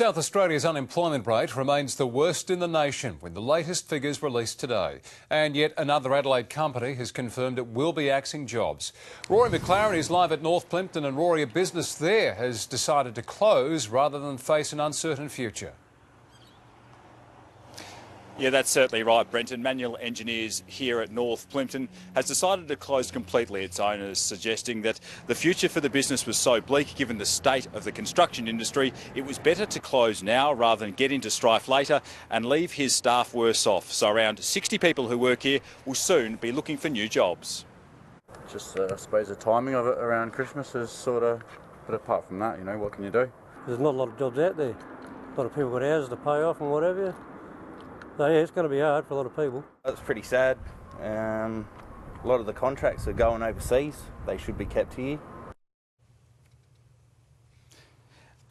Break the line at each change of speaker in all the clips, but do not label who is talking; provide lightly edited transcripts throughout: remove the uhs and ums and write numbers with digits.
South Australia's unemployment rate remains the worst in the nation with the latest figures released today. And yet another Adelaide company has confirmed it will be axing jobs. Rory McLaren is live at North Plympton, and Rory, a business there has decided to close rather than face an uncertain future.
Yeah, that's certainly right, Brenton. Manual Engineers here at North Plympton has decided to close completely its owners, suggesting that the future for the business was so bleak given the state of the construction industry, it was better to close now rather than get into strife later and leave his staff worse off. So around 60 people who work here will soon be looking for new jobs.
Just, I suppose, the timing of it around Christmas is sort of, but apart from that, you know, what can you do?
There's not a lot of jobs out there. A lot of people got houses to pay off and whatever. So yeah, it's going to be hard for a lot of people.
It's pretty sad. A lot of the contracts are going overseas. They should be kept here.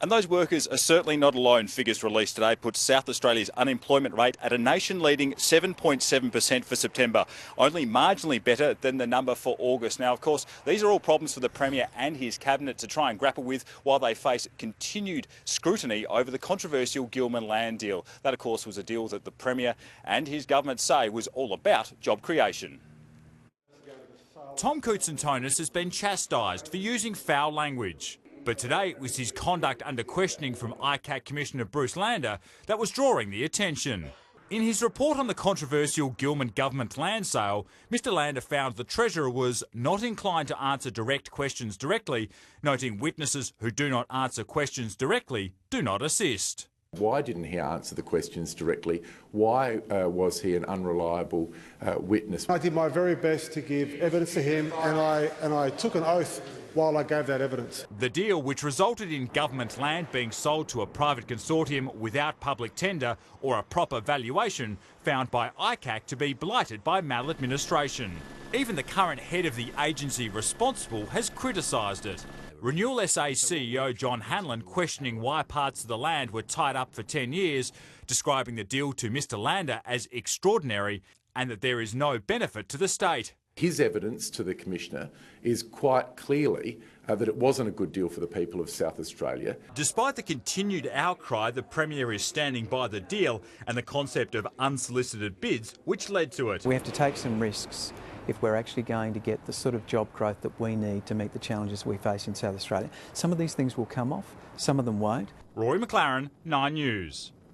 And those workers are certainly not alone. Figures released today put South Australia's unemployment rate at a nation-leading 7.7% for September, only marginally better than the number for August. Now, of course, these are all problems for the Premier and his Cabinet to try and grapple with while they face continued scrutiny over the controversial Gillman land deal. That, of course, was a deal that the Premier and his government say was all about job creation. Tom Koutsantonis has been chastised for using foul language. But today it was his conduct under questioning from ICAC Commissioner Bruce Lander that was drawing the attention. In his report on the controversial Gillman government land sale, Mr Lander found the Treasurer was not inclined to answer direct questions directly, noting witnesses who do not answer questions directly do not assist.
Why didn't he answer the questions directly? Why was he an unreliable witness?
I did my very best to give evidence to him, and I took an oath while I gave that evidence.
The deal, which resulted in government land being sold to a private consortium without public tender or a proper valuation, found by ICAC to be blighted by maladministration. Even the current head of the agency responsible has criticised it. Renewal SA's CEO John Hanlon questioning why parts of the land were tied up for 10 years, describing the deal to Mr Lander as extraordinary and that there is no benefit to the state.
His evidence to the Commissioner is quite clearly that it wasn't a good deal for the people of South Australia.
Despite the continued outcry, the Premier is standing by the deal and the concept of unsolicited bids which led to it.
We have to take some risks if we're actually going to get the sort of job growth that we need to meet the challenges we face in South Australia. Some of these things will come off, some of them won't.
Rory McLaren, 9 News.